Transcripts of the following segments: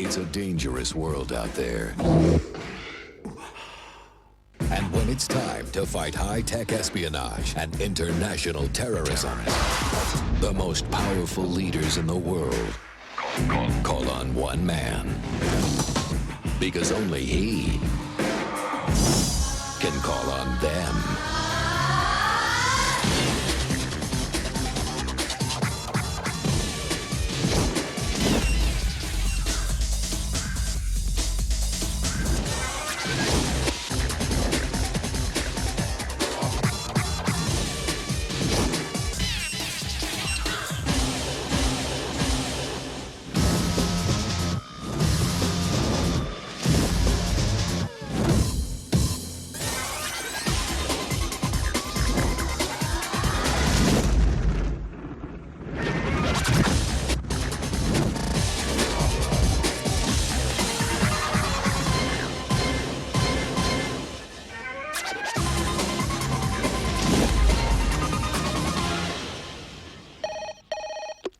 It's a dangerous world out there. And when it's time to fight high-tech espionage and international terrorism, the most powerful leaders in the world call on one man. Because only he can call on them.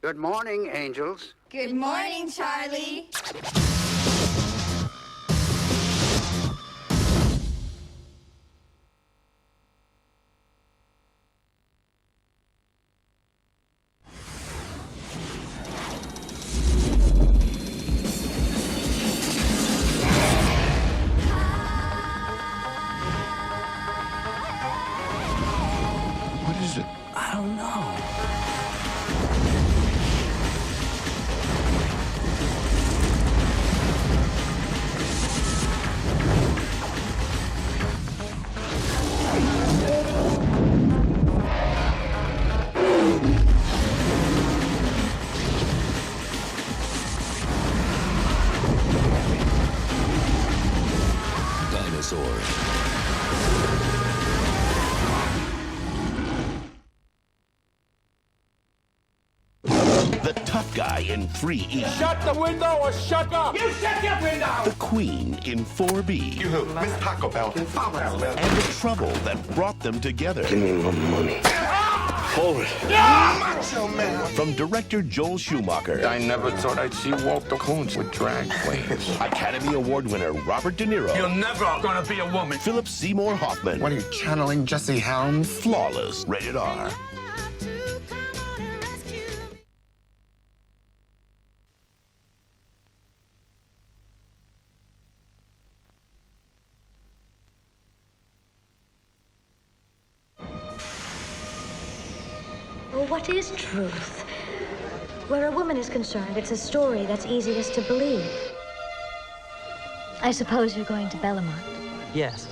Good morning, angels. Good morning, Charlie. What is it? I don't know. Dinosaurs. The tough guy in 3E. Shut the window or shut up! You shut your window! The queen in 4B. You who? Miss Taco Bell. And the trouble that brought them together. Give me my money. Hold it. Macho man. From director Joel Schumacher. I never thought I'd see Walter Coons with drag queens. Academy Award winner Robert De Niro. You're never gonna be a woman. Philip Seymour Hoffman. What are you channeling, Jesse Helms? Flawless. Rated R. Well, what is truth? Where a woman is concerned, it's a story that's easiest to believe. I suppose you're going to Bellamont. Yes.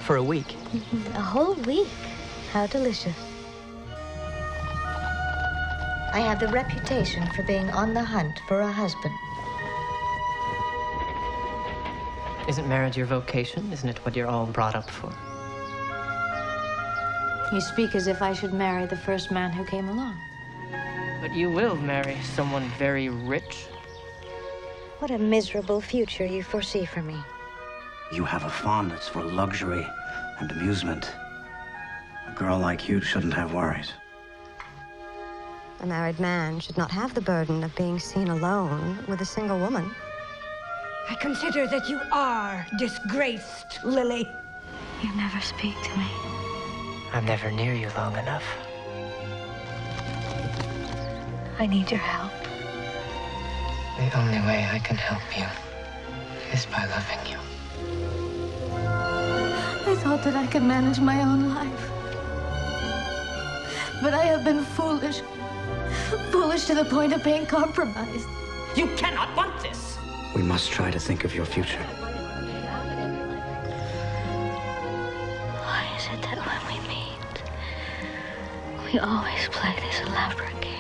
For a week. A whole week? How delicious. I have the reputation for being on the hunt for a husband. Isn't marriage your vocation? Isn't it what you're all brought up for? You speak as if I should marry the first man who came along. But you will marry someone very rich. What a miserable future you foresee for me. You have a fondness for luxury and amusement. A girl like you shouldn't have worries. A married man should not have the burden of being seen alone with a single woman. I consider that you are disgraced, Lily. You never speak to me. I'm never near you long enough. I need your help. The only way I can help you is by loving you. I thought that I could manage my own life. But I have been foolish. Foolish to the point of being compromised. You cannot want this! We must try to think of your future. Why is it that when we meet, we always play this elaborate game?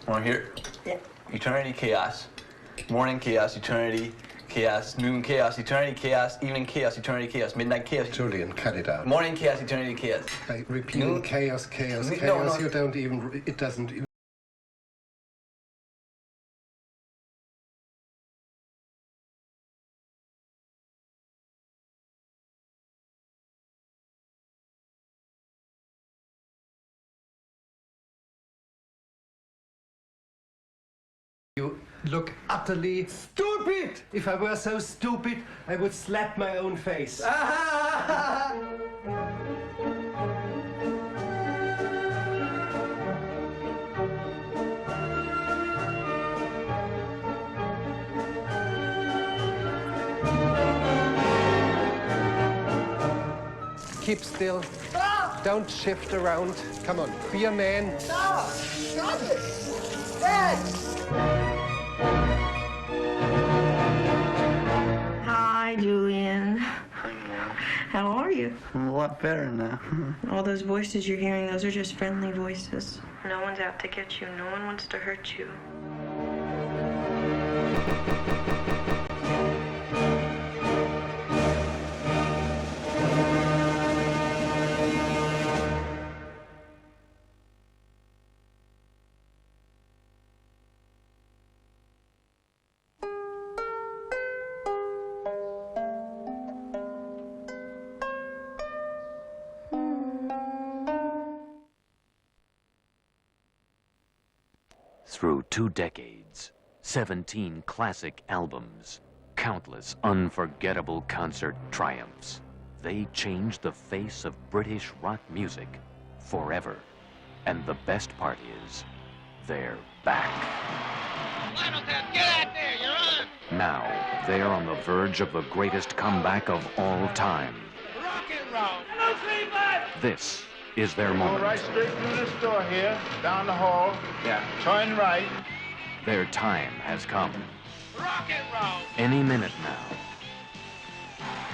Want to hear it? Yeah. Eternity, chaos. Morning, chaos. Eternity, chaos. Noon, chaos. Eternity, chaos. Evening, chaos. Eternity, chaos. Midnight, chaos. Julian, cut it out. Morning, chaos. Eternity, chaos. By repeating Noon, chaos, chaos, no, chaos, no. you don't even... It doesn't even... You look utterly stupid! If I were so stupid, I would slap my own face. Keep still. Stop! Don't shift around. Come on, be a man. Stop! Stop it! Dad! Hi, Julian. How are you? I'm a lot better now. All those voices you're hearing, those are just friendly voices. No one's out to get you. No one wants to hurt you. Through 2 decades, 17 classic albums, countless unforgettable concert triumphs, they changed the face of British rock music forever. And the best part is, they're back. Get out there, you're on! Now, they're on the verge of the greatest comeback of all time. Rock and roll! No Cleveland! This is their moment. Go right straight through this door here, down the hall. Yeah. Turn right. Their time has come. Rock and roll! Any minute now.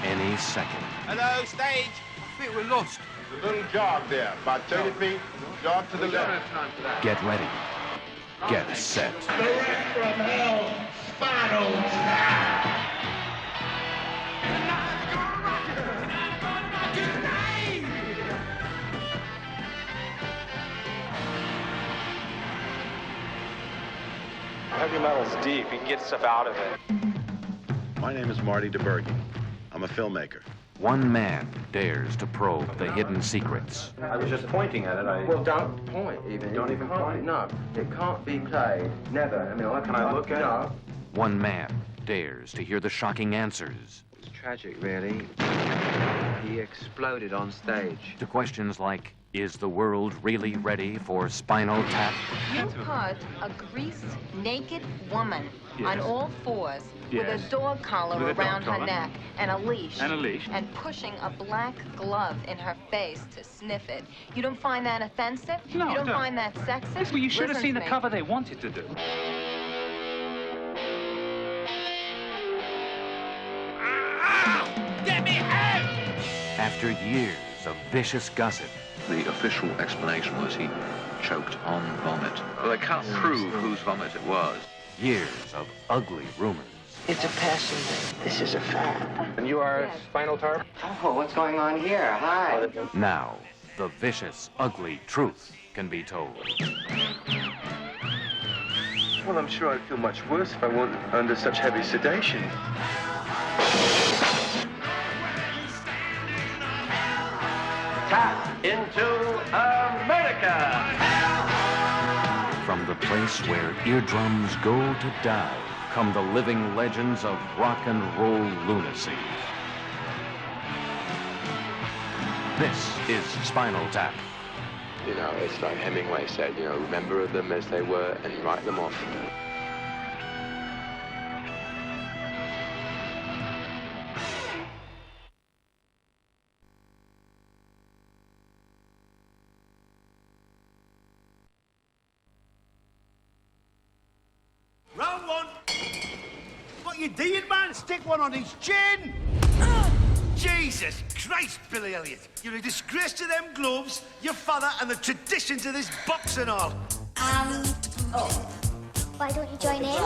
Any second. Hello, stage. I think we're lost. The little jog there, about 30 feet. Jog to the left. Get ready. Get set. The wreck from hell, Spinal Tap! Heavy metal's deep. You can get stuff out of it. My name is Marty DeBerge. I'm a filmmaker. One man dares to probe the hidden secrets. I was just pointing at it. Well, don't point even. Don't even point? No, it can't be played. Never. I mean, Can I look at it? One man dares to hear the shocking answers. It's tragic, really. He exploded on stage. To questions like, is the world really ready for Spinal Tap? You put a greased, naked woman on all fours with a dog collar around her neck and a leash. And pushing a black glove in her face to sniff it. You don't find that offensive? No, you don't find that sexist? Well, you should have Listen seen to the me. cover they wanted to do. Get me out! After years of vicious gossip, the official explanation was he choked on vomit. Well, they can't prove whose vomit it was. years of ugly rumors. It's a passing thing. This is a fad. And you are Spinal Tap? Oh, what's going on here? Hi. Now, the vicious, ugly truth can be told. Well, I'm sure I'd feel much worse if I weren't under such heavy sedation. Tap into America! From the place where eardrums go to die, come the living legends of rock and roll lunacy. This is Spinal Tap. You know, it's like Hemingway said, you know, remember them as they were and write them off. Round one. What you doing, man? Stick one on his chin. Jesus Christ, Billy Elliot. You're a disgrace to them gloves, your father, and the traditions of this box and all. I looked Why don't you join in?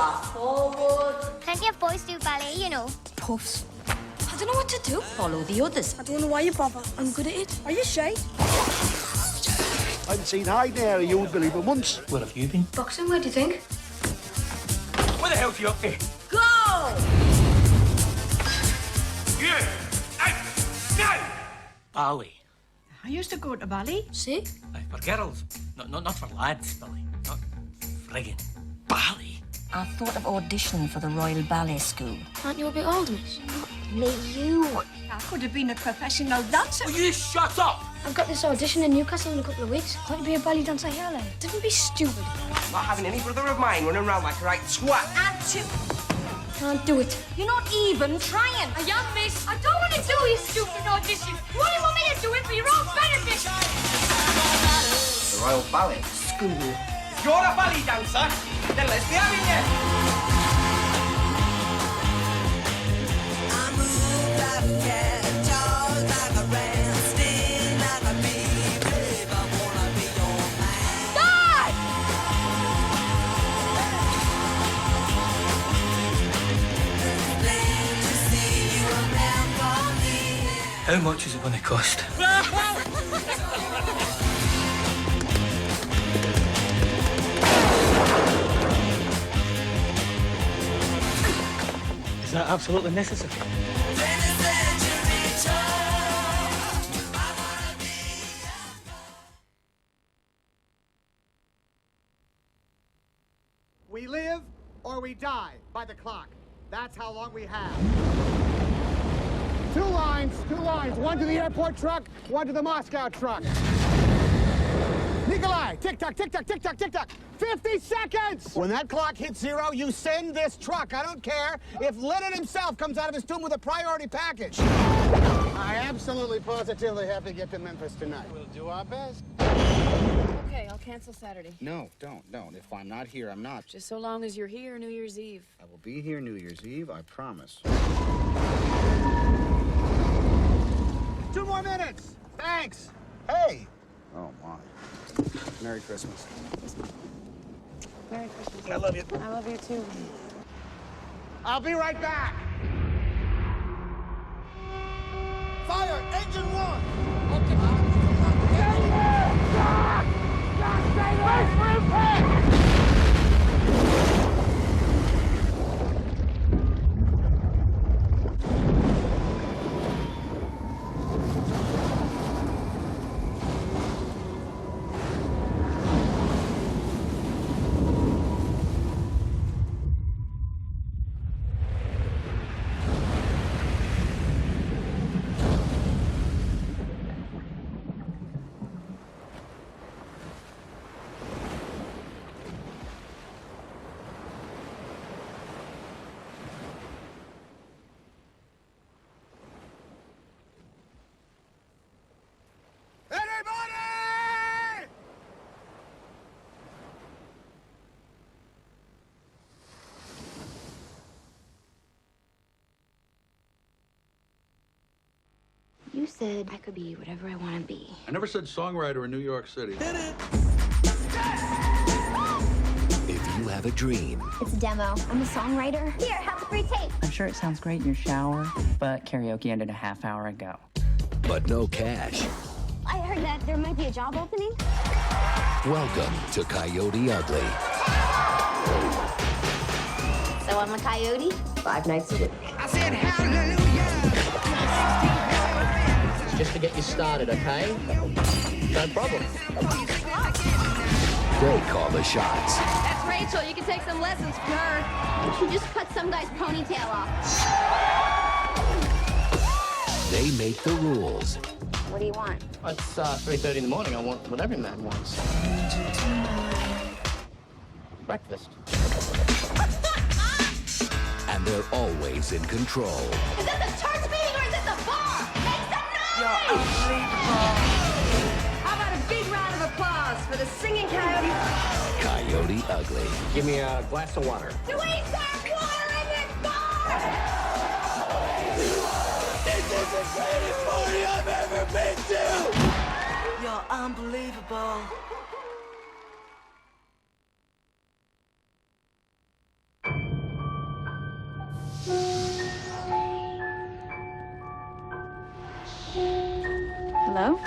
Plenty of boys do ballet, you know. Puffs. I don't know what to do. Follow the others. I don't know why you bother. I'm good at it. Are you shy? I haven't seen hide now, you would believe it, months. Where have you been? Boxing, where do you think? Where the hell's you up to? Go! You! Out! Now! Bali. I used to go to ballet. See? Aye, for girls. Not for lads, Billy. Not friggin' Bali. I thought of auditioning for the Royal Ballet School. Aren't you a bit old, miss? Me, you. I could have been a professional dancer. Will you shut up? I've got this audition in Newcastle in a couple of weeks. I'd like to be a ballet dancer here, like. Don't be stupid. Not having any brother of mine running around like a right twat. And two. Can't do it. You're not even trying. I am, miss. I don't want to do your stupid audition. You only want me to do it for your own benefit. The Royal Ballet School. If you're a ballet dancer, then let's be having you. How much is it going to cost? Is that absolutely necessary? We live or we die by the clock. That's how long we have. Two lines. One to the airport truck, one to the Moscow truck. Nikolai, tick-tock, tick-tock, tick-tock, tick-tock. 50 seconds! When that clock hits 0, you send this truck. I don't care if Lenin himself comes out of his tomb with a priority package. I absolutely positively have to get to Memphis tonight. We'll do our best. Okay, I'll cancel Saturday. No, don't. If I'm not here, I'm not. Just so long as you're here New Year's Eve. I will be here New Year's Eve, I promise. 2 more minutes. Thanks. Hey. Oh, my. Merry Christmas. Merry Christmas. I love you. I love you too. I'll be right back. Fire, engine 1. You said I could be whatever I want to be. I never said songwriter in New York City. If you have a dream. It's a demo. I'm a songwriter. Here, have a free tape. I'm sure it sounds great in your shower, but karaoke ended a half hour ago. But no cash. I heard that there might be a job opening. Welcome to Coyote Ugly. So I'm a coyote? 5 nights a week. I said hallelujah. Just to get you started, okay? No problem. They call the shots. That's Rachel. You can take some lessons from her. She just cut some guy's ponytail off. They make the rules. What do you want? It's 3:30 in the morning. I want what every man wants. Breakfast. And they're always in control. Is this a church meeting or is this a bar? Make some noise! How about a big round of applause for the singing coyote? Coyote Ugly. Give me a glass of water. Do we serve water in this bar? This is the greatest party I've ever been to! You're unbelievable. Hello?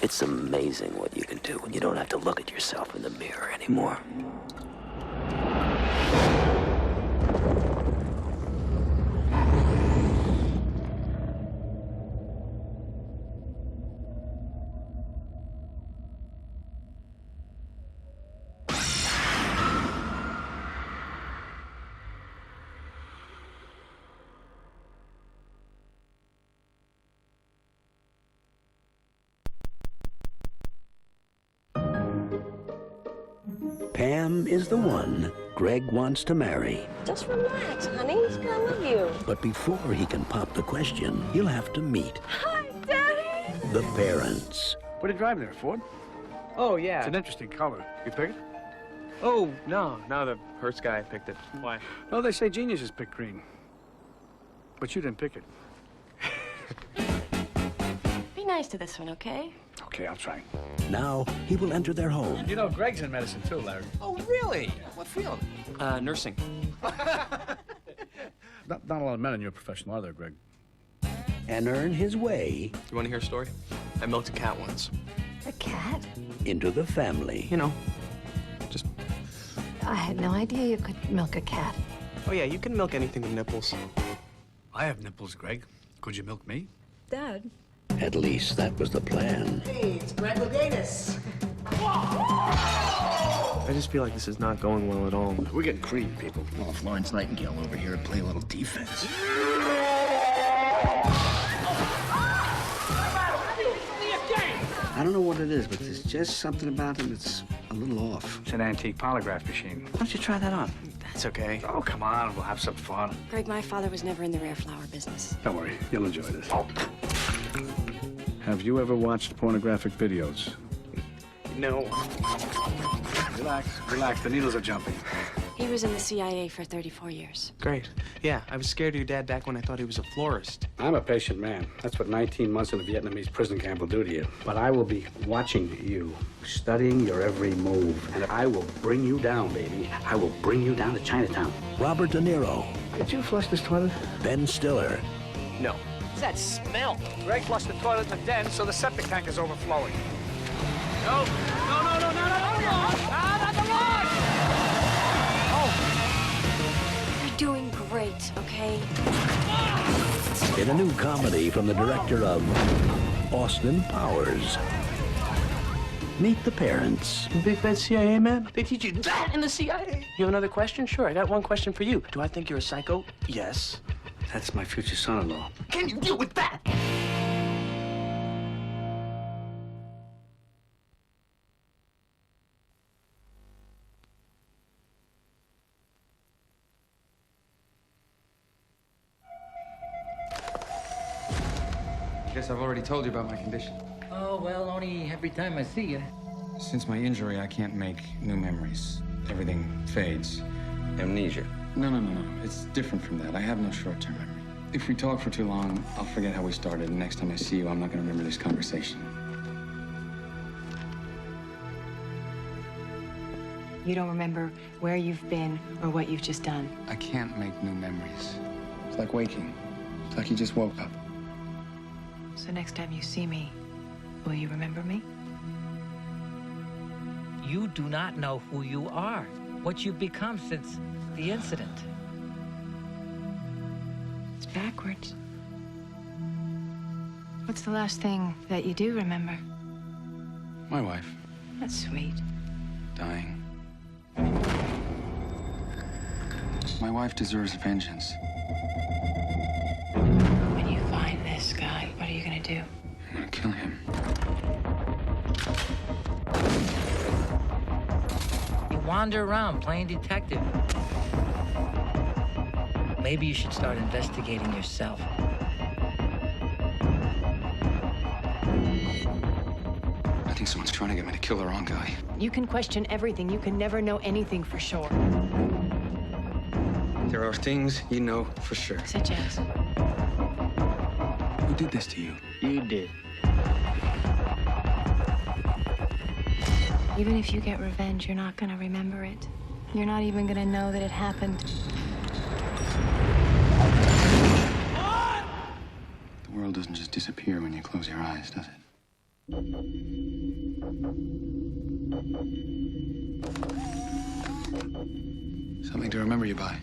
It's amazing what you can do when you don't have to look at yourself in the mirror anymore. Pam is the one Greg wants to marry. Just relax, honey. He's gonna love you. But before he can pop the question, he'll have to meet Hi, Daddy. the parents. What are you driving there, Ford? Oh, yeah. It's an interesting color. You pick it? Oh, no, the Hertz guy picked it. Why? No, they say geniuses pick green. But you didn't pick it. Be nice to this one, okay? Okay, I'll try. Now he will enter their home. You know, Greg's in medicine too, Larry. Oh, really? What field? Nursing. Not a lot of men in your profession, are there, Greg? And earn his way. You want to hear a story? I milked a cat once. A cat? Into the family. You know, just... I had no idea you could milk a cat. Oh, yeah, you can milk anything with nipples. I have nipples, Greg. Could you milk me? Dad? At least that was the plan. Hey, it's Greg Louganis. I just feel like this is not going well at all. We're getting creamed, people. Oh, Florence Nightingale over here to play a little defense. I don't know what it is, but there's just something about him that's a little off. It's an antique polygraph machine. Why don't you try that on? That's okay. Oh, come on. We'll have some fun. Greg, my father was never in the rare flower business. Don't worry. You'll enjoy this. Have you ever watched pornographic videos? No. Relax, relax. The needles are jumping. He was in the CIA for 34 years. Great. Yeah, I was scared of your dad back when I thought he was a florist. I'm a patient man. That's what 19 months in a Vietnamese prison camp will do to you. But I will be watching you, studying your every move. And I will bring you down, baby. I will bring you down to Chinatown. Robert De Niro. Did you flush this toilet? Ben Stiller. No. What's that smell? Greg flushed the toilet in the den, so the septic tank is overflowing. No. Not the log! You're doing great, okay? In a new comedy from the director of Austin Powers. Meet the parents. You big fat CIA man? They teach you that in the CIA? You have another question? Sure, I got one question for you. Do I think you're a psycho? Yes. That's my future son-in-law. Can you deal with that? I guess I've already told you about my condition. Oh, well, only every time I see you. Since my injury, I can't make new memories. Everything fades. Amnesia? No. It's different from that. I have no short-term memory. If we talk for too long, I'll forget how we started, and next time I see you, I'm not going to remember this conversation. You don't remember where you've been or what you've just done. I can't make new memories. It's like waking. It's like you just woke up. So next time you see me, will you remember me? You do not know who you are, what you've become since the incident. It's backwards. What's the last thing that you do remember? My wife. That's sweet. Dying. My wife deserves vengeance. When you find this guy, what are you gonna do? I'm gonna kill him. You wander around playing detective. Maybe you should start investigating yourself. I think someone's trying to get me to kill the wrong guy. You can question everything. You can never know anything for sure. There are things you know for sure. Such as? Who did this to you? You did. Even if you get revenge, you're not gonna remember it. You're not even gonna know that it happened. The world doesn't just disappear when you close your eyes, does it? Something to remember you by.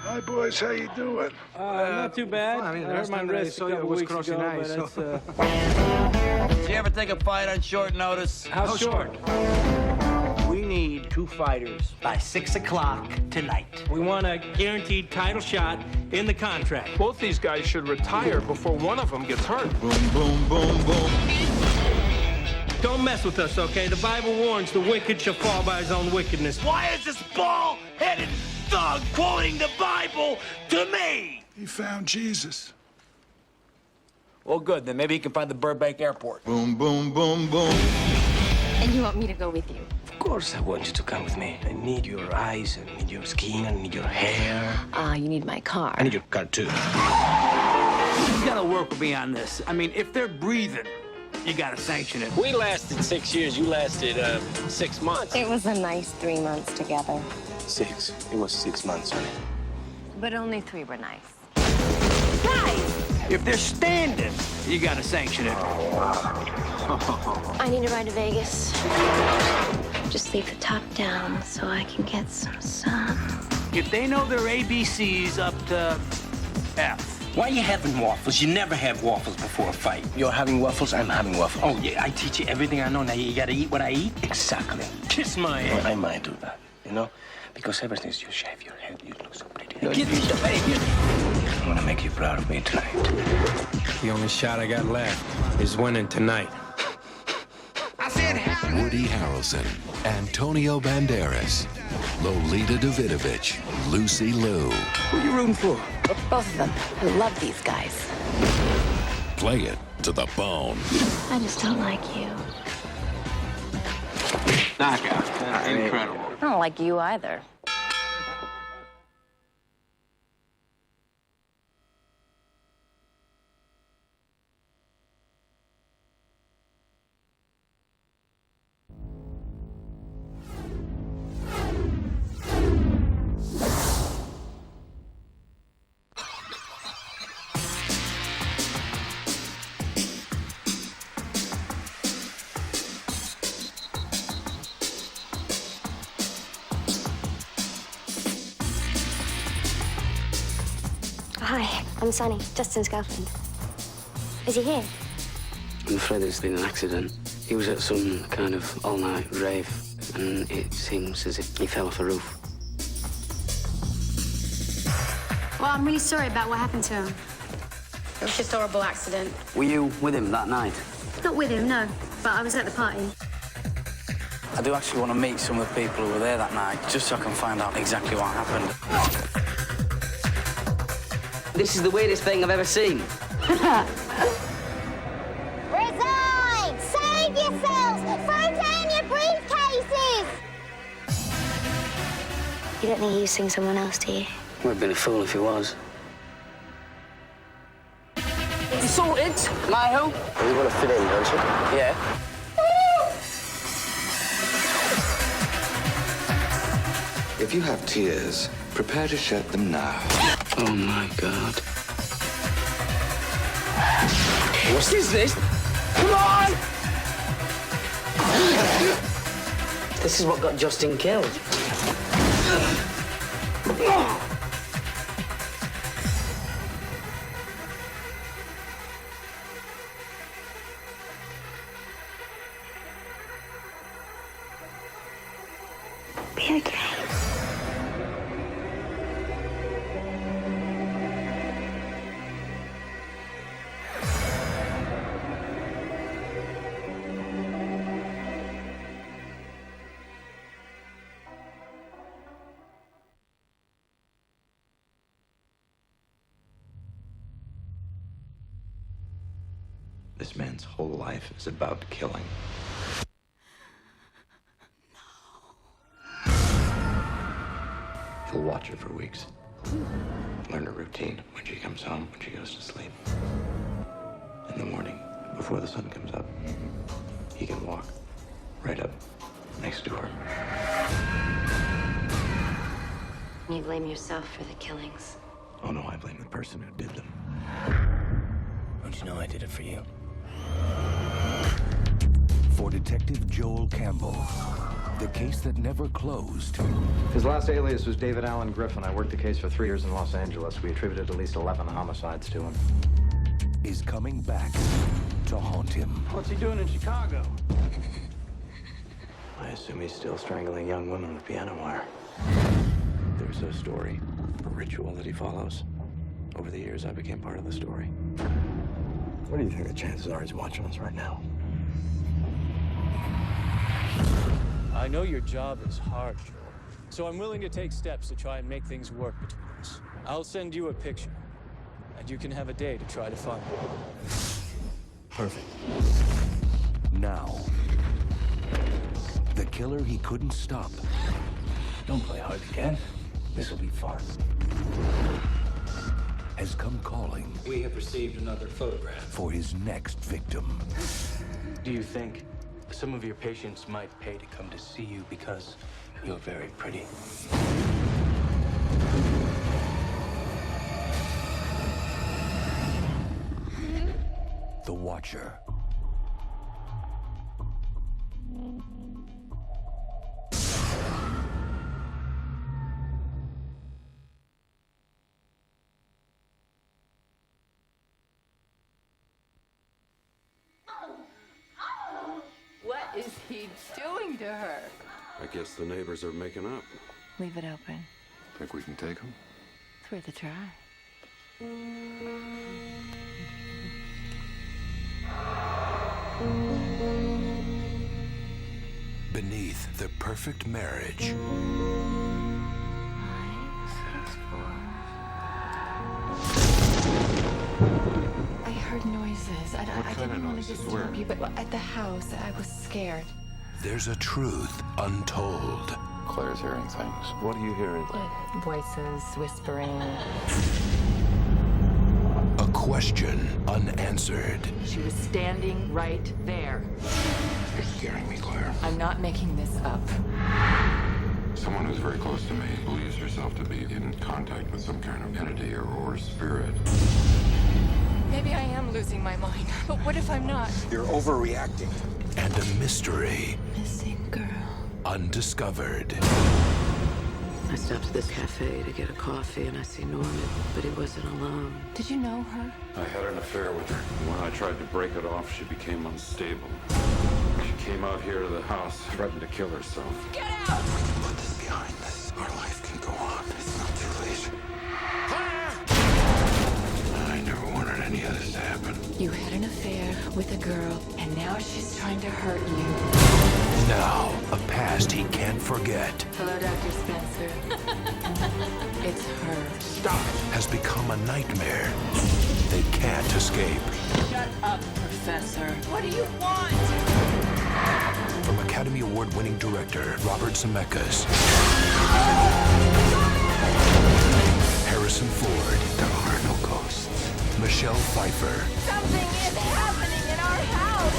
Hi, boys. How you doing? Not too bad. I mean, I hurt my wrist a couple weeks ago, but it's, Did you ever take a fight on short notice? How short? We need 2 fighters by 6 o'clock tonight. We want a guaranteed title shot in the contract. Both these guys should retire before one of them gets hurt. Boom, boom, boom, boom. Don't mess with us, okay? The Bible warns the wicked shall fall by his own wickedness. Why is this bald-headed thug quoting the Bible to me? He found Jesus. Well, good. Then maybe he can find the Burbank airport. Boom, boom, boom, boom. And you want me to go with you? Of course I want you to come with me. I need your eyes, I need your skin, I need your hair. You need my car. I need your car, too. You gotta work with me on this. I mean, if they're breathing, you gotta sanction it. We lasted 6 years, you lasted 6 months. It was a nice 3 months together. 6. It was 6 months, honey. But only 3 were nice. If they're standing, you gotta sanction it. I need to ride to Vegas. Just leave the top down so I can get some sun. If they know their ABCs up to F. Why are you having waffles? You never have waffles before a fight. You're having waffles, I'm having waffles. Oh, yeah, I teach you everything I know. Now you gotta eat what I eat? Exactly. Kiss my ass. Well, I might do that, you know? Because ever since you shave your head, you look so pretty. Get I want to make you proud of me tonight. The only shot I got left is winning tonight. Woody Harrelson, Antonio Banderas, Lolita Davidovich, Lucy Liu. Who are you rooting for? Both of them. I love these guys. Play it to the bone. I just don't like you. Knockout. Incredible. I don't like you either. Hi, I'm Sunny, Justin's girlfriend. Is he here? I'm afraid there's been an accident. He was at some kind of all-night rave, and it seems as if he fell off a roof. Well, I'm really sorry about what happened to him. It was just a horrible accident. Were you with him that night? Not with him, no, but I was at the party. I do actually want to meet some of the people who were there that night, just so I can find out exactly what happened. This is the weirdest thing I've ever seen. Resign! Save yourselves! Throw down your briefcases! You don't think he's using someone else, do you? Would have been a fool if he was. You sorted, Mayo? You want to fit in, don't you? Yeah. If you have tears, prepare to shed them now. Oh, my God. What is this? Come on! This is what got Justin killed. Be okay. This man's whole life is about killing. He'll watch her for weeks. Learn her routine when she comes home, when she goes to sleep. In the morning, before the sun comes up, he can walk right up next to her. You blame yourself for the killings. Oh no, I blame the person who did them. Don't you know I did it for you? For Detective Joel Campbell, the case that never closed. His last alias was David Allen Griffin. I worked the case for 3 years in Los Angeles. We attributed at least 11 homicides to him. Is coming back to haunt him. What's he doing in Chicago? I assume he's still strangling young women with piano wire. There's a story, a ritual that he follows. Over the years, I became part of the story. What do you think the chances are he's watching us right now? I know your job is hard, Joel, so I'm willing to take steps to try and make things work between us. I'll send you a picture, and you can have a day to try to find it. Perfect. Now, the killer he couldn't stop. Don't play hard again. This will be fun. Has come calling. We have received another photograph. For his next victim. Do you think some of your patients might pay to come to see you because you're very pretty? The Watcher. What is he doing to her? I guess the neighbors are making up. Leave it open. Think we can take them? It's worth a try. Beneath the perfect marriage. I heard noises. I kind didn't of want to noises? disturb Where? you, but at the house, I was scared. There's a truth untold. Claire's hearing things. What are you hearing? Voices, whispering. A question unanswered. She was standing right there. You're scaring me, Claire. I'm not making this up. Someone who's very close to me believes herself to be in contact with some kind of entity or spirit. Maybe I am losing my mind, but what if I'm not? You're overreacting. And a mystery. Missing girl. Undiscovered. I stopped at this cafe to get a coffee and I see Norman, but he wasn't alone. Did you know her? I had an affair with her. When I tried to break it off, she became unstable. She came out here to the house, threatened to kill herself. Get out! Put this behind us. Our life can go on. It's not too late. I never wanted any of this to happen. You had an affair with a girl, and now she's trying to hurt you. Now, a past he can't forget. Hello, Dr. Spencer. It's her. Stop! Has become a nightmare they can't escape. Shut up, Professor. What do you want? From Academy Award-winning director Robert Zemeckis. Harrison Ford. There are no ghosts. Michelle Pfeiffer. Something is happening in our house.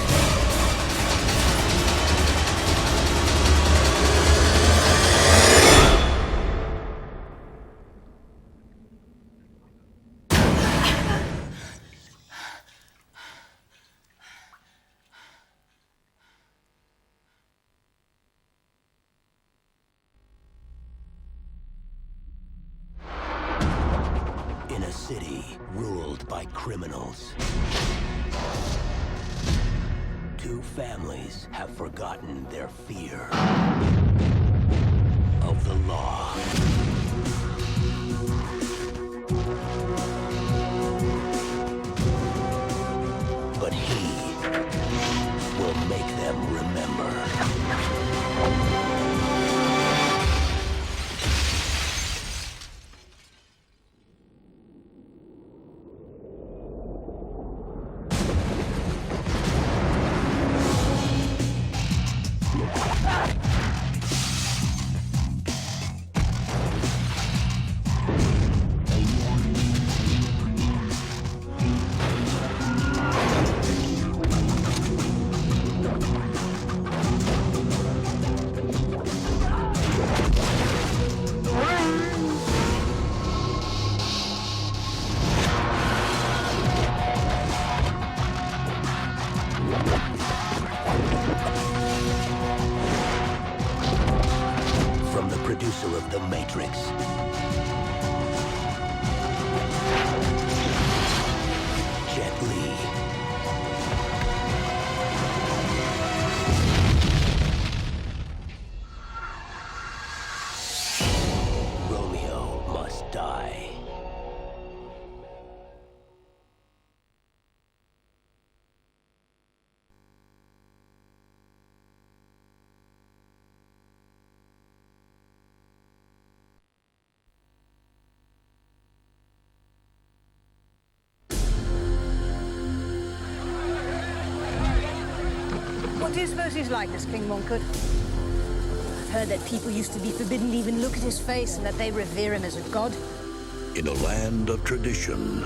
by criminals. Two families have forgotten their fear of the law. But he will make them remember. From the producer of The Matrix, Jet Li. Romeo must die. What do you suppose he's like, this King Mongkut? I've heard that people used to be forbidden to even look at his face and that they revere him as a god. In a land of tradition.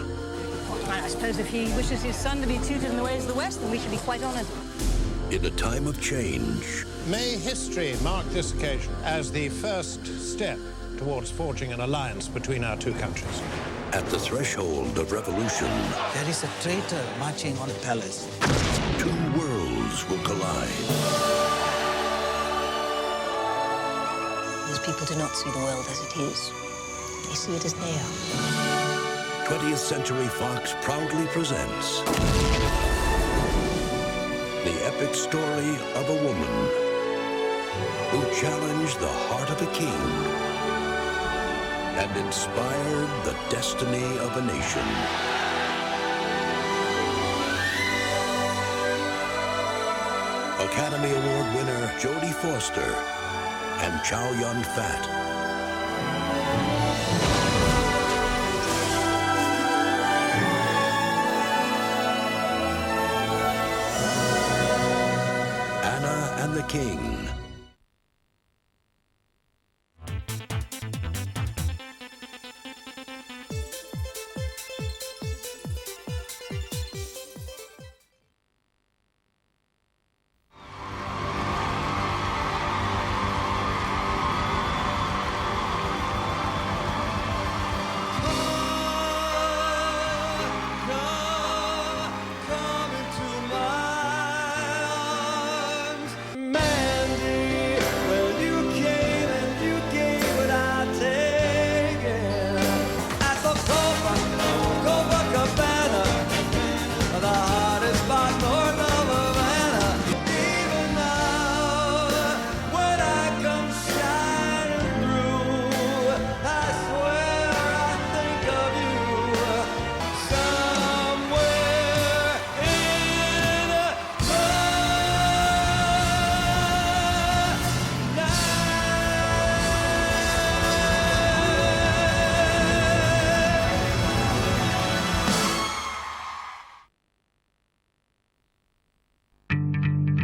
I suppose if he wishes his son to be tutored in the ways of the West, then we should be quite honored. In a time of change. May history mark this occasion as the first step towards forging an alliance between our two countries. At the threshold of revolution. There is a traitor marching on the palace. Two worlds will collide. These people do not see the world as it is. They see it as they are. 20th Century Fox proudly presents the epic story of a woman who challenged the heart of a king and inspired the destiny of a nation. Academy Award winner Jodie Foster and Chow Yun-fat. Anna and the King.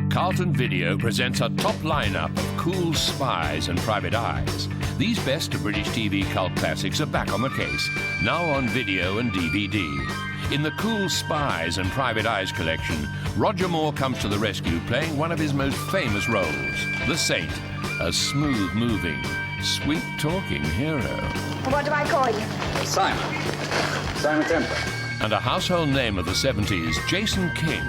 Carlton Video presents a top lineup of cool spies and private eyes. These best of British TV cult classics are back on the case, now on video and DVD. In the Cool Spies and Private Eyes collection, Roger Moore comes to the rescue playing one of his most famous roles, the Saint, a smooth-moving, sweet-talking hero. What do I call you? Simon. Simon Temple. And a household name of the 70s, Jason King,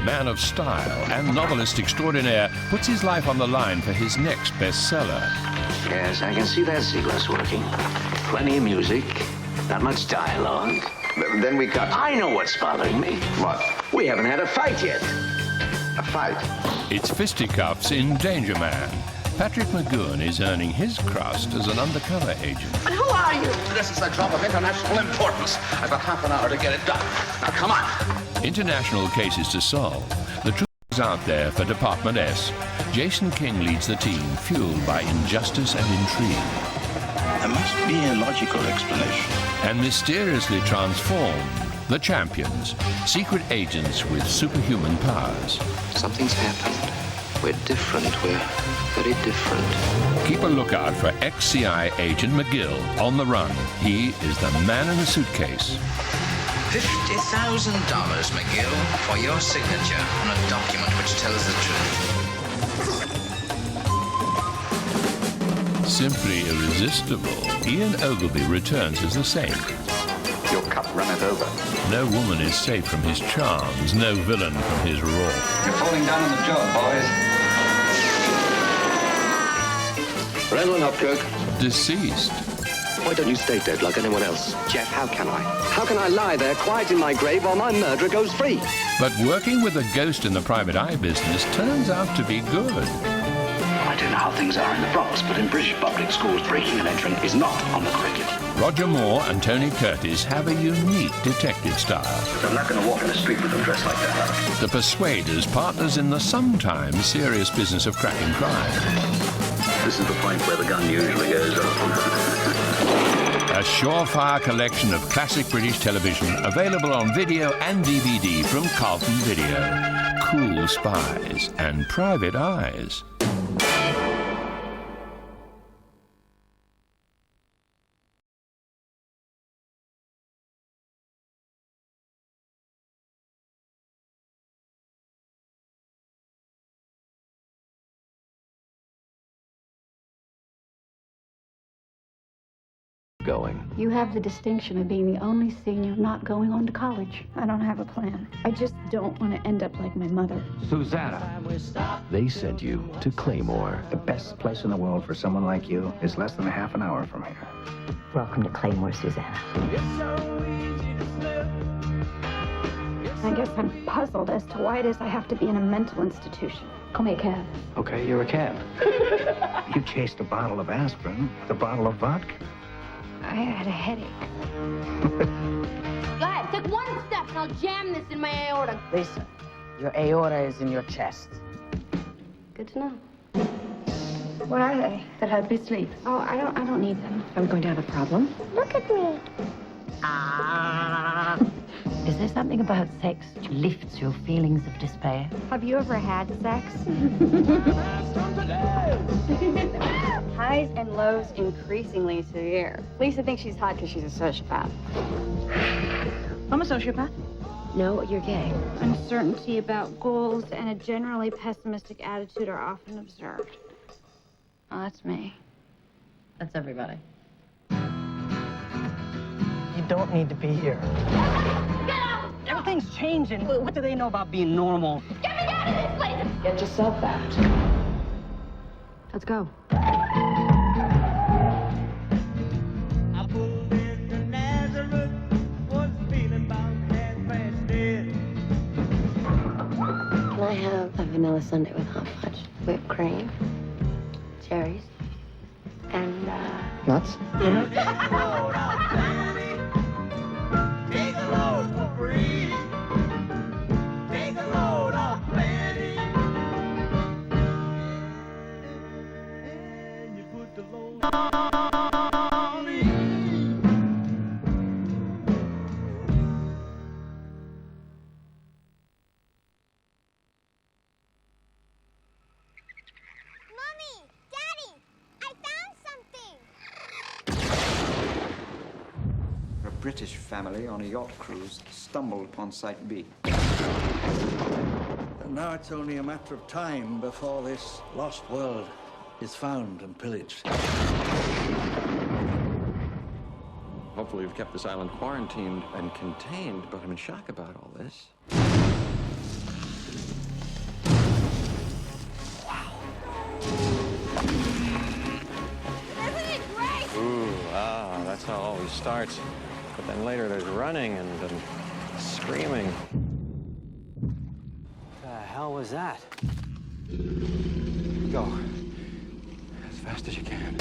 man of style and novelist extraordinaire, puts his life on the line for his next bestseller. Yes, I can see that sequence working. Plenty of music, not much dialogue. Then we cut. I know what's bothering me. What? We haven't had a fight yet. A fight? It's fisticuffs in Danger Man. Patrick McGowan is earning his crust as an undercover agent. And who are you? This is a job of international importance. I've got half an hour to get it done. Now, come on. International cases to solve. The truth is out there for Department S. Jason King leads the team, fueled by injustice and intrigue. There must be a logical explanation. And mysteriously transformed, the Champions, secret agents with superhuman powers. Something's happened. We're different. We're very different. Keep a lookout for ex-CI agent McGill on the run. He is the man in the suitcase. $50,000, McGill, for your signature on a document which tells the truth. Simply irresistible, Ian Ogilvy returns as the Saint. Your cup runneth over. No woman is safe from his charms, no villain from his roar. You're falling down on the job, boys. Randall Hopkirk. Deceased. Why don't you stay dead like anyone else? Jeff, how can I? How can I lie there quiet in my grave while my murderer goes free? But working with a ghost in the private eye business turns out to be good. I don't know how things are in the Bronx, but in British public schools, breaking and entering is not on the curriculum. Roger Moore and Tony Curtis have a unique detective style. I'm not going to walk in the street with them dressed like that. The Persuaders, partners in the sometimes serious business of cracking crime. This is the point where the gun usually goes off. A surefire collection of classic British television, available on video and DVD from Carlton Video. Cool Spies and Private Eyes. Going. You have the distinction of being the only senior not going on to college. I don't have a plan. I just don't want to end up like my mother. Susanna. They sent you to Claymore. The best place in the world for someone like you is less than a half an hour from here. Welcome to Claymore, Susanna. I guess I'm puzzled as to why it is I have to be in a mental institution. Call me a cab. Okay, you're a cab. You chased a bottle of aspirin with a bottle of vodka. I had a headache. Go ahead, take one step and I'll jam this in my aorta. Lisa, your aorta is in your chest. Good to know. What are they? That help you sleep. Oh, I don't need them. Are we going to have a problem? Look at me. Is there something about sex which lifts your feelings of despair? Have you ever had sex? Highs and lows increasingly severe. Lisa thinks she's hot because she's a sociopath. I'm a sociopath. No, you're gay. Uncertainty about goals and a generally pessimistic attitude are often observed. Oh, that's me. That's everybody. You don't need to be here. Get out! Everything's changing. What do they know about being normal? Get me out of this place! Get yourself out. Let's go. Can I have a vanilla sundae with hot fudge, whipped cream, cherries, and, nuts? Take a load for free. Take a load off Fanny. And you put the load on me. Mommy! Daddy! I found something! A British family on a yacht cruise stumbled upon Site B. And now it's only a matter of time before this lost world is found and pillaged. Hopefully we've kept this island quarantined and contained, but I'm in shock about all this. Isn't it great? Ooh, that's how it always starts. But then later there's running and screaming. What the hell was that? Go. As fast as you can.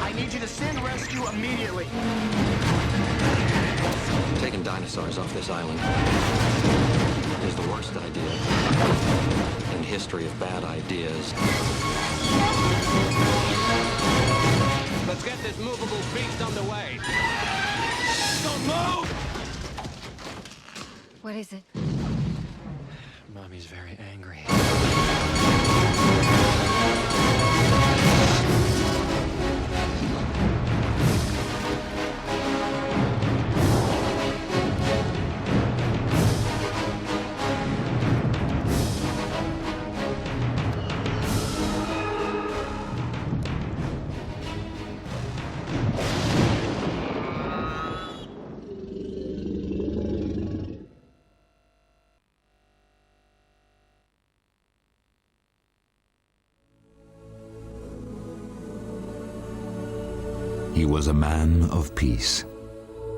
I need you to send rescue immediately. Taking dinosaurs off this island is the worst idea in history of bad ideas. Let's get this movable beast underway. Don't move! What is it? Mommy's very angry. He was a man of peace.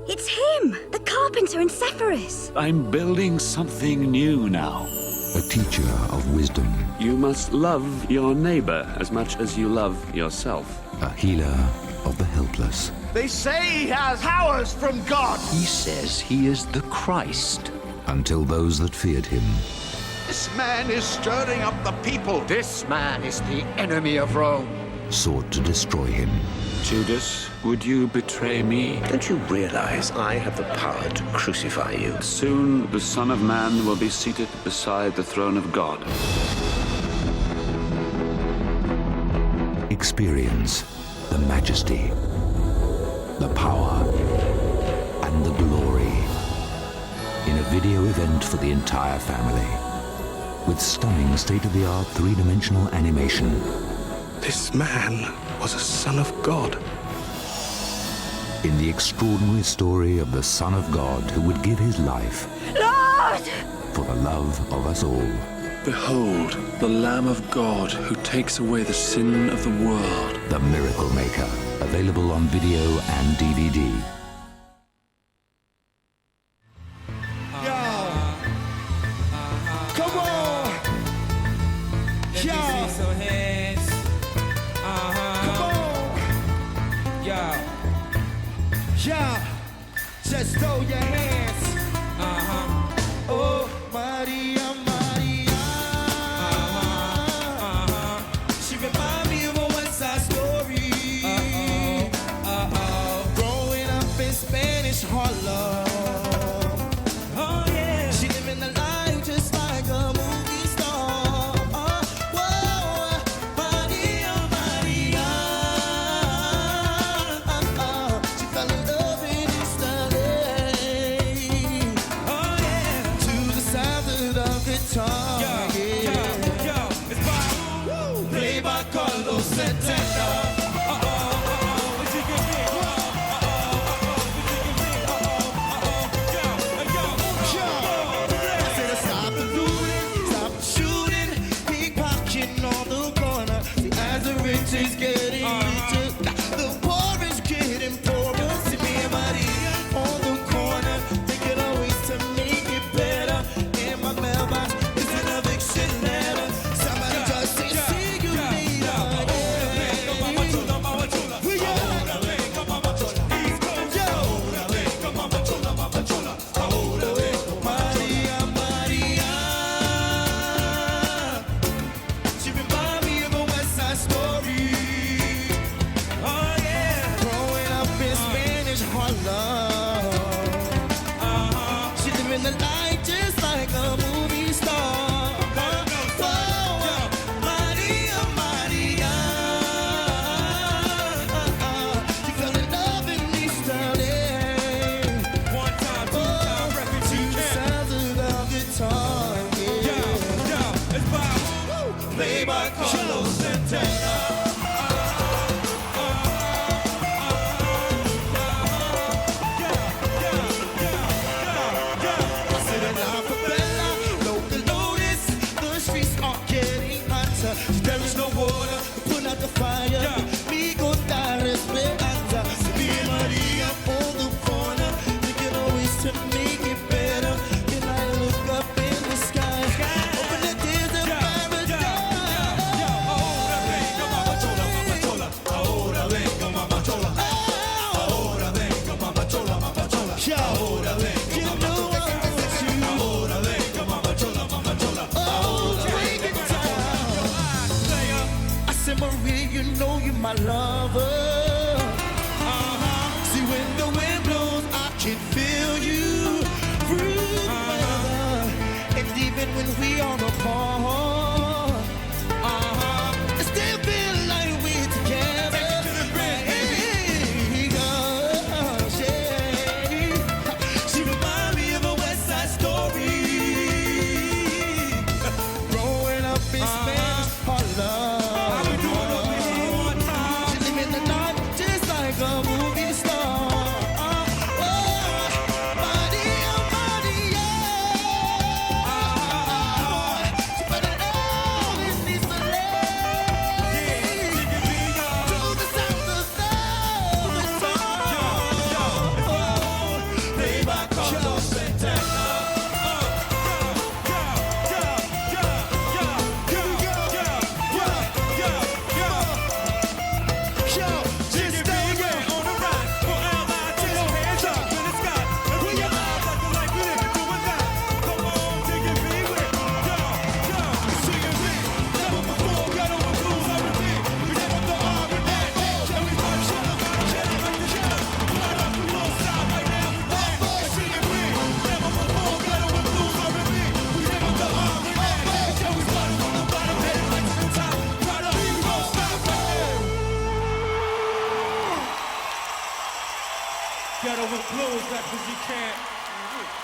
It's him! The carpenter in Sepphoris! I'm building something new now. A teacher of wisdom. You must love your neighbor as much as you love yourself. A healer of the helpless. They say he has powers from God! He says he is the Christ. Until those that feared him. This man is stirring up the people. This man is the enemy of Rome. Sought to destroy him. Judas, would you betray me? Don't you realize I have the power to crucify you? Soon the Son of Man will be seated beside the throne of God. Experience the majesty, the power, and the glory in a video event for the entire family with stunning state-of-the-art three-dimensional animation. This man was a son of God. In the extraordinary story of the Son of God who would give his life, Lord! for the love of us all. Behold, the Lamb of God who takes away the sin of the world. The Miracle Maker, available on video and DVD. Come on! Yeah! Yeah, just throw your hands. Oh, Maria, Maria. She remind me of a West Side Story. Growing up in Spanish Harlem. Oh yeah. She living a life just like a movie star. Whoa, Maria, Maria. She fell in love in East LA. Oh yeah. To the sound of the guitar. It's played by Carlos Santana. Is getting richer, the war is getting poorer. See me and Maria on the corner, thinking of ways to make it better. In my mailbox is an eviction letter. Somebody just say, see you later. Maria, Maria. She remind me of a West Side Story. She living the life just like a movie star. Maria, Maria. She fell in love in East LA. One time, two time, refugee camp. Sounds of the guitar. It's played by Carlos Santana. There is no water, put out the fire. Me go dar esperanza. Me Maria. even when we are apart. I still feel like we're together. Hey, gosh, yeah. She reminds me of a West Side Story. Growing up in Spanish Harlem. She live in the night just like a movie star. Ghetto with blues, that cause you can't.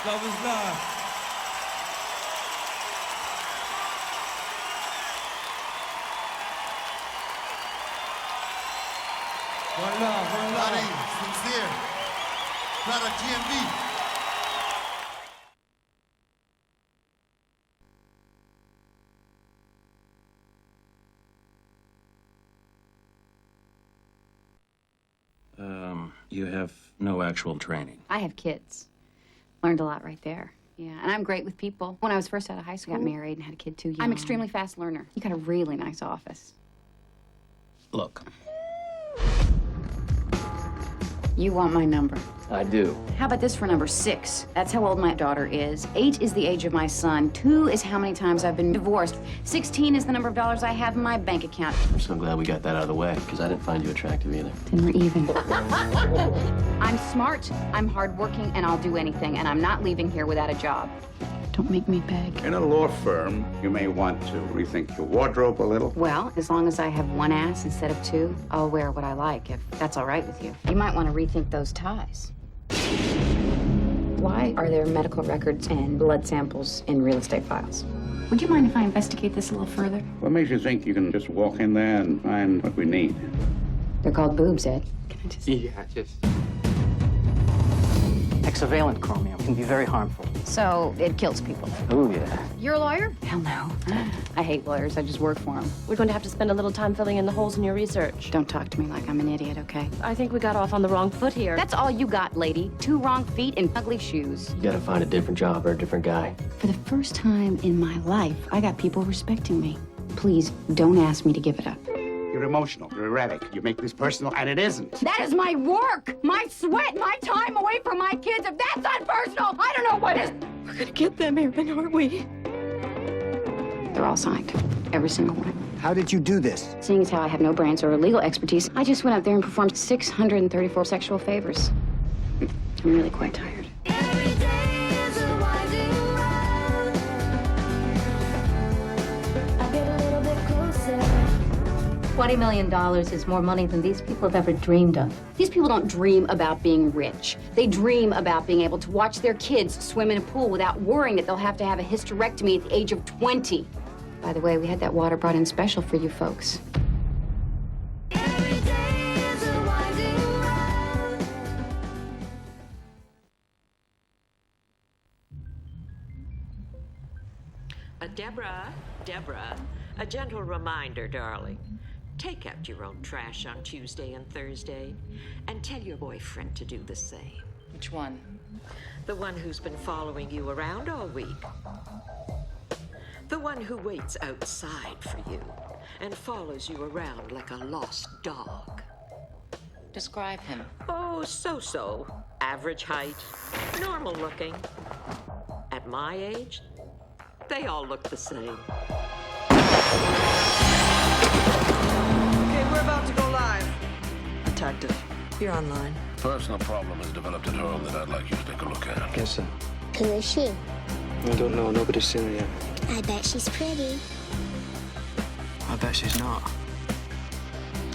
Love is live. One love, one love. Sincere. Product GMB. You have no actual training. I have kids. Learned a lot right there. Yeah, and I'm great with people. When I was first out of high school, I got married and had a kid too young. I'm extremely fast learner. You got a really nice office. Look. You want my number. I do. How about this for number 6? That's how old my daughter is. 8 is the age of my son. 2 is how many times I've been divorced. 16 is the number of dollars I have in my bank account. I'm so glad we got that out of the way, because I didn't find you attractive either. Then we're even. I'm smart, I'm hardworking, and I'll do anything, and I'm not leaving here without a job. Don't make me beg. In a law firm, you may want to rethink your wardrobe a little. Well, as long as I have one ass instead of 2, I'll wear what I like, if that's all right with you. You might want to rethink those ties. Why are there medical records and blood samples in real estate files? Would you mind if I investigate this a little further? What makes you think you can just walk in there and find what we need? They're called boobs, Ed. Can I just... Yeah, just... Hexavalent chromium can be very harmful. So, it kills people. Oh, yeah. You're a lawyer? Hell no. I hate lawyers. I just work for them. We're going to have to spend a little time filling in the holes in your research. Don't talk to me like I'm an idiot, okay? I think we got off on the wrong foot here. That's all you got, lady. 2 wrong feet and ugly shoes. You gotta find a different job or a different guy. For the first time in my life, I got people respecting me. Please, don't ask me to give it up. You're emotional. You're erratic. You make this personal, and it isn't. That is my work, my sweat, my time away from my kids. If that's not personal, I don't know what is. We're gonna get them, Aaron, aren't we? They're all signed. Every single one. How did you do this? Seeing as how I have no brains or legal expertise, I just went out there and performed 634 sexual favors. I'm really quite tired. $20 million is more money than these people have ever dreamed of. These people don't dream about being rich. They dream about being able to watch their kids swim in a pool without worrying that they'll have to have a hysterectomy at the age of 20. By the way, we had that water brought in special for you folks. Deborah, a gentle reminder, darling. Take out your own trash on Tuesday and Thursday, and tell your boyfriend to do the same. Which one? The one who's been following you around all week. The one who waits outside for you and follows you around like a lost dog. Describe him. Oh, so-so. Average height, normal looking. At my age, they all look the same. Okay, we're about to go live. Detective, you're online. Personal problem has developed at home that I'd like you to take a look at. Guess so. Who is she? I don't know. Nobody's seen her yet. I bet she's pretty. I bet she's not.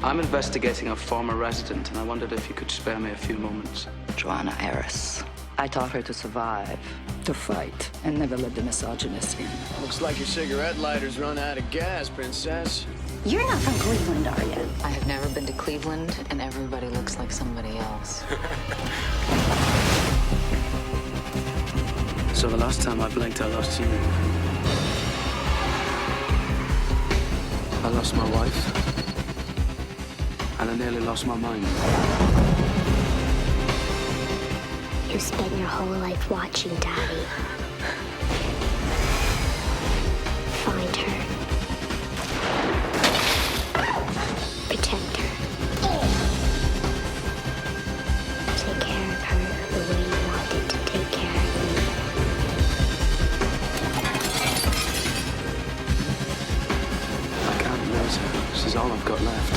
I'm investigating a former resident, and I wondered if you could spare me a few moments. Joanna Eris. I taught her to survive, to fight, and never let the misogynist in. Looks like your cigarette lighter's run out of gas, Princess. You're not from Cleveland, are you? I have never been to Cleveland, and everybody looks like somebody else. So the last time I blinked, I lost you. I lost my wife. And I nearly lost my mind. You spent your whole life watching Daddy. Find her. Protect her. Take care of her the way you wanted to take care of me. I can't lose her. She's all I've got left.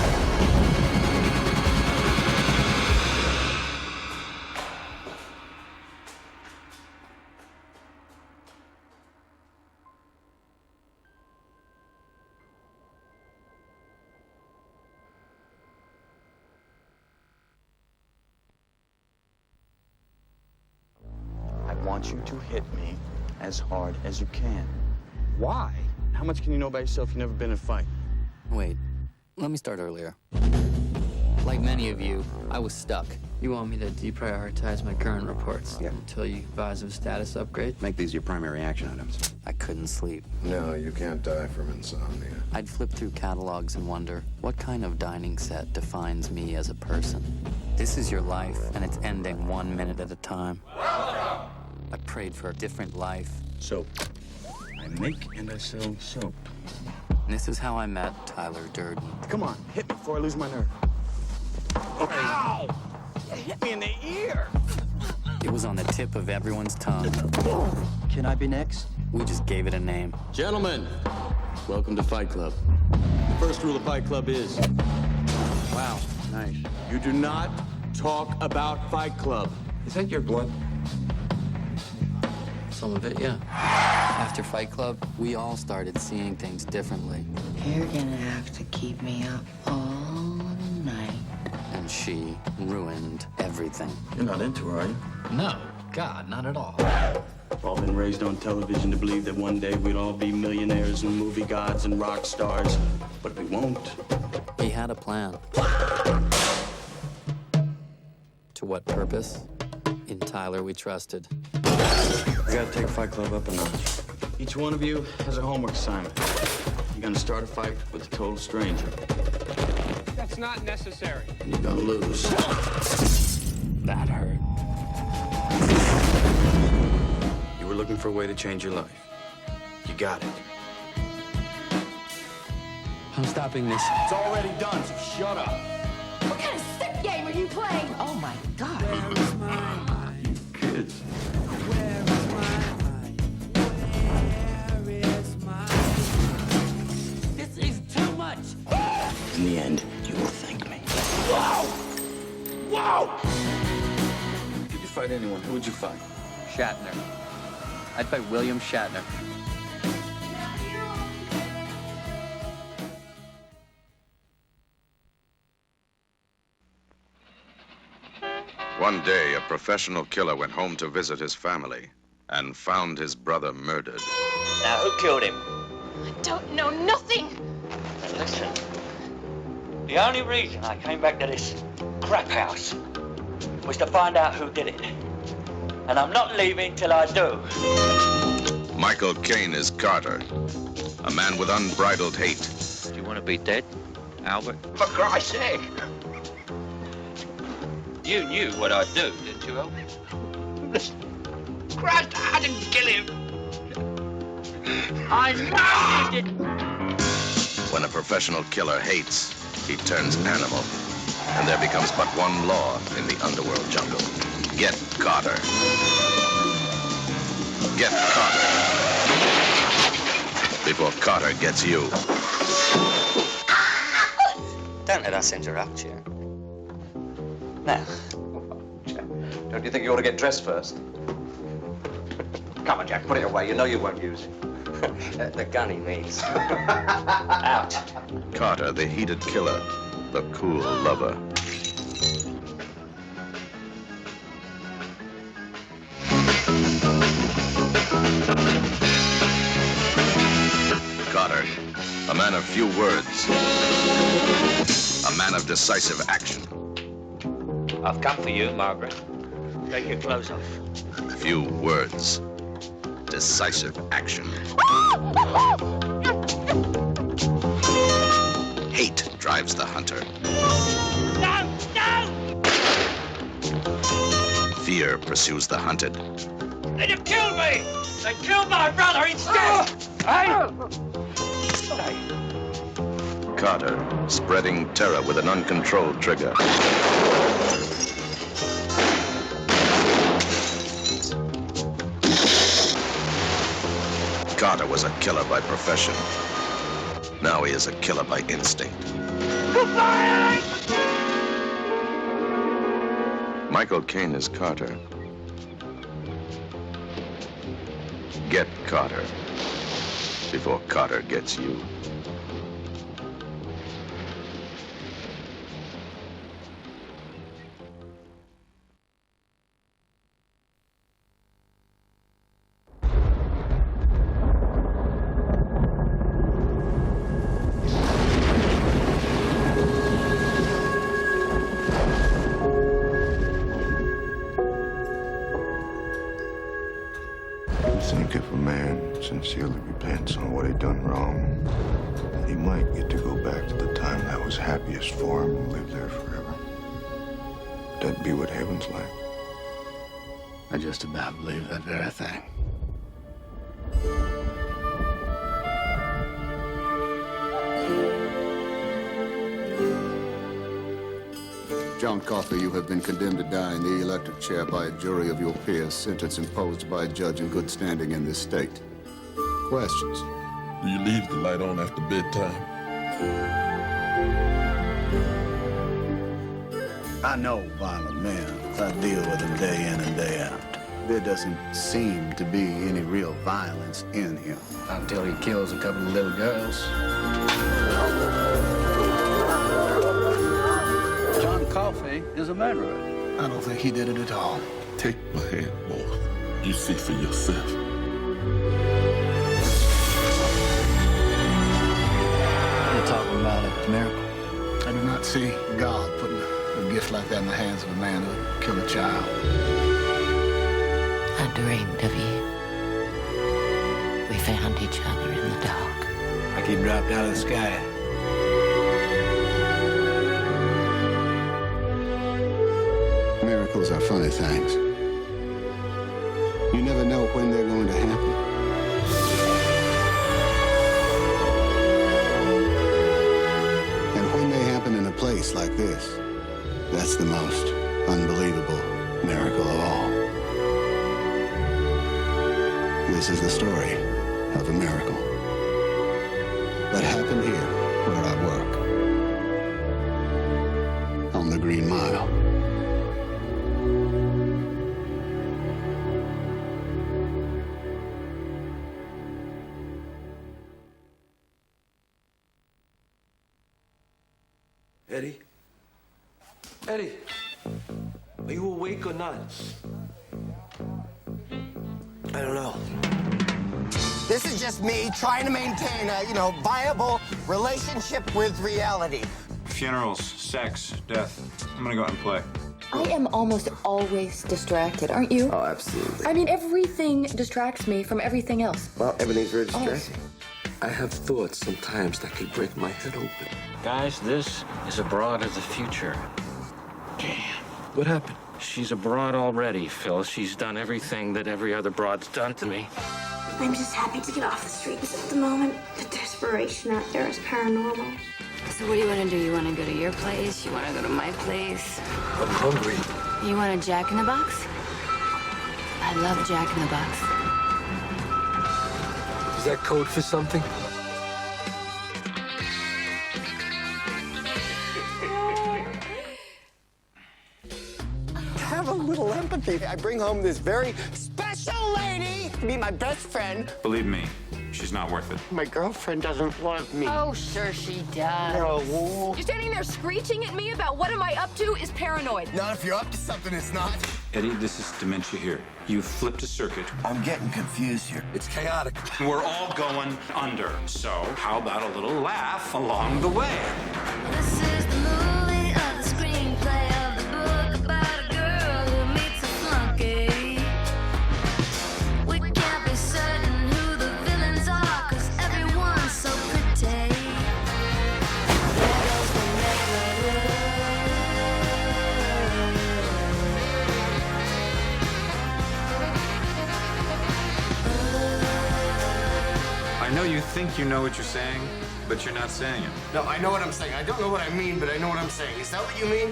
I want you to hit me as hard as you can. Why? How much can you know about yourself? You've never been in a fight. Wait, let me start earlier. Like many of you, I was stuck. You want me to deprioritize my current reports until you advise of a status upgrade? Make these your primary action items. I couldn't sleep. No, you can't die from insomnia. I'd flip through catalogs and wonder, what kind of dining set defines me as a person? This is your life, and it's ending 1 minute at a time. I prayed for a different life. Soap. I make and I sell soap. And this is how I met Tyler Durden. Come on, hit me before I lose my nerve. Ow! You hit me in the ear! It was on the tip of everyone's tongue. Can I be next? We just gave it a name. Gentlemen, welcome to Fight Club. The first rule of Fight Club is... Wow, nice. You do not talk about Fight Club. Is that your blood? Some of it, yeah. After Fight Club, we all started seeing things differently. You're gonna have to keep me up all night. And she ruined everything. You're not into her, are you? No, God, not at all. We've all been raised on television to believe that one day we'd all be millionaires and movie gods and rock stars, but we won't. He had a plan. To what purpose? In Tyler, we trusted. We gotta take Fight Club up a notch. Each one of you has a homework assignment. You're gonna start a fight with a total stranger. That's not necessary. And you're gonna lose. That hurt. You were looking for a way to change your life. You got it. I'm stopping this. It's already done, so shut up. What kind of sick game are you playing? Oh my God. Kids. This is too much. In the end, you will thank me. Whoa! Whoa! If you could fight anyone, who would you fight? Shatner. I'd fight William Shatner. One day, a professional killer went home to visit his family and found his brother murdered. Now, who killed him? I don't know nothing. Now, listen. The only reason I came back to this crap house was to find out who did it. And I'm not leaving till I do. Michael Caine is Carter, a man with unbridled hate. Do you want to be dead, Albert? For Christ's sake! You knew what I'd do, didn't you, Albert? Listen, Christ, I didn't kill him. I know you didn't. When a professional killer hates, he turns animal. And there becomes but one law in the underworld jungle. Get Carter. Get Carter. Before Carter gets you. Don't let us interrupt you. Now, don't you think you ought to get dressed first? Come on, Jack, put it away. You know you won't use it. The gunny means. Out. Carter, the heated killer, the cool lover. Carter, a man of few words, a man of decisive action. I've come for you, Margaret. Take your clothes off. Few words, decisive action. Hate drives the hunter. No! No! Fear pursues the hunted. They'd have killed me! They killed my brother instead! Carter, spreading terror with an uncontrolled trigger. Carter was a killer by profession. Now he is a killer by instinct. Michael Caine is Carter. Get Carter before Carter gets you. I think if a man sincerely repents on what he done wrong, he might get to go back to the time that was happiest for him and live there forever. That'd be what heaven's like. I just about believe that very thing. John Coffey, you have been condemned to die in the electric chair by a jury of your peers, sentence imposed by a judge in good standing in this state. Questions? Do you leave the light on after bedtime? I know violent men. I deal with them day in and day out. There doesn't seem to be any real violence in him. Until he kills a couple of little girls. John Coffey is a murderer. I don't think he did it at all. Take my hand, both. You see for yourself. You're talking about a miracle. I do not see God putting a gift like that in the hands of a man who would kill a child. I dreamed of you. We found each other in the dark. Like he dropped out of the sky. Miracles are funny things. You never know when they're going to happen. And when they happen in a place like this, that's the most unbelievable miracle of all. This is the story of a miracle that happened here where I work, on the Green Mile. Eddie? Eddie? Are you awake or not? I don't know. This is just me trying to maintain a, viable relationship with reality. Funerals, sex, death. I'm gonna go out and play. I am almost always distracted, aren't you? Oh, absolutely. I mean, everything distracts me from everything else. Well, everything's very distracting. I have thoughts sometimes that could break my head open. Guys, this is a broad of the future. Damn. What happened? She's a broad already, Phil. She's done everything that every other broad's done to me. I'm just happy to get off the streets at the moment. The desperation out there is paranormal. So what do you want to do? You want to go to your place? You want to go to my place? I'm hungry. You want a Jack in the Box? I love Jack in the Box. Is that code for something? Have a little empathy. I bring home this very special lady to be my best friend. Believe me, she's she's not worth it. My girlfriend doesn't love me. Oh, sure she does. No. You're standing there screeching at me about what am I up to is paranoid. Not if you're up to something, it's not. Eddie, this is dementia here. You flipped a circuit. I'm getting confused here. It's chaotic. We're all going under. So how about a little laugh along the way? This is the movie of the screenplay of the book about a girl who meets a flunky. We can't be certain who the villains are, 'cause everyone's so pretty. There goes the necklace. I know you think you know what you're saying, but you're not saying it. No, I know what I'm saying. I don't know what I mean, but I know what I'm saying. Is that what you mean?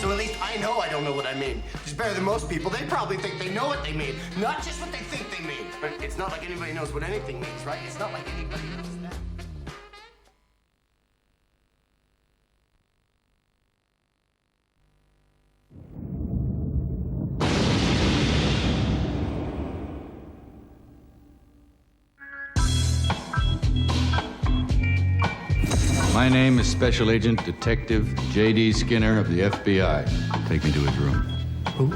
So at least I know I don't know what I mean. It's better than most people. They probably think they know what they mean, not just what they think they mean. But it's not like anybody knows what anything means, right? It's not like anybody knows that. My name is Special Agent Detective J.D. Skinner of the FBI. Take me to his room. Who?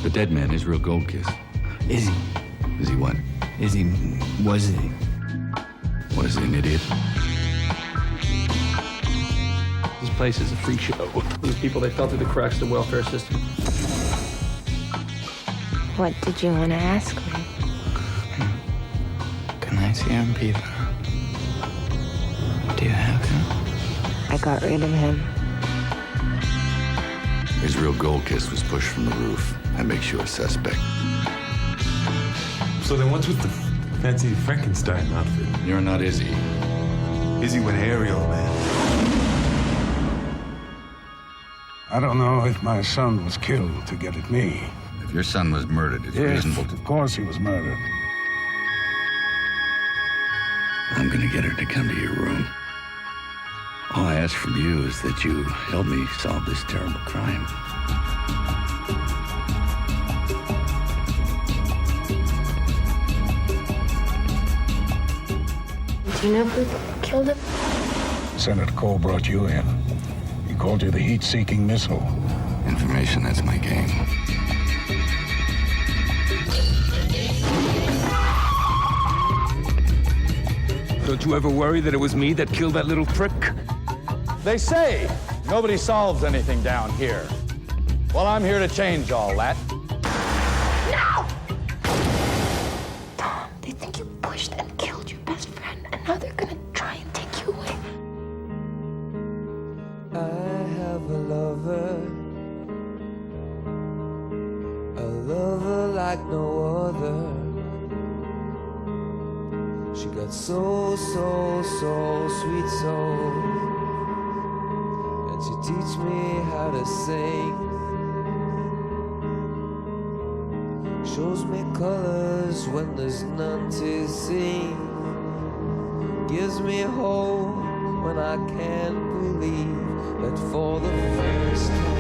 The dead man, Israel Goldkiss. Is he? Is he what? Was he? What, is he, an idiot? This place is a freak show. These people, they fell through the cracks of the welfare system. What did you want to ask me? Can I see him, Peter? Do you have him? I got rid of him. Israel Goldkiss was pushed from the roof. That makes you a suspect. So then what's with the fancy Frankenstein outfit? You're not Izzy. Izzy went aerial, man. I don't know if my son was killed to get at me. If your son was murdered, it's reasonable to... Of course he was murdered. I'm gonna get her to come to your room. All I ask from you is that you help me solve this terrible crime. Do you know who killed him? Senator Cole brought you in. He called you the heat-seeking missile. Information, that's my game. Don't you ever worry that it was me that killed that little prick? They say nobody solves anything down here. Well, I'm here to change all that. No! Tom, they think you pushed and killed your best friend, and now they're gonna try and take you away. I have a lover like no other. She got so sweet soul, and she teach me how to sing. Shows me colors when there's none to see. Gives me hope when I can't believe that for the first time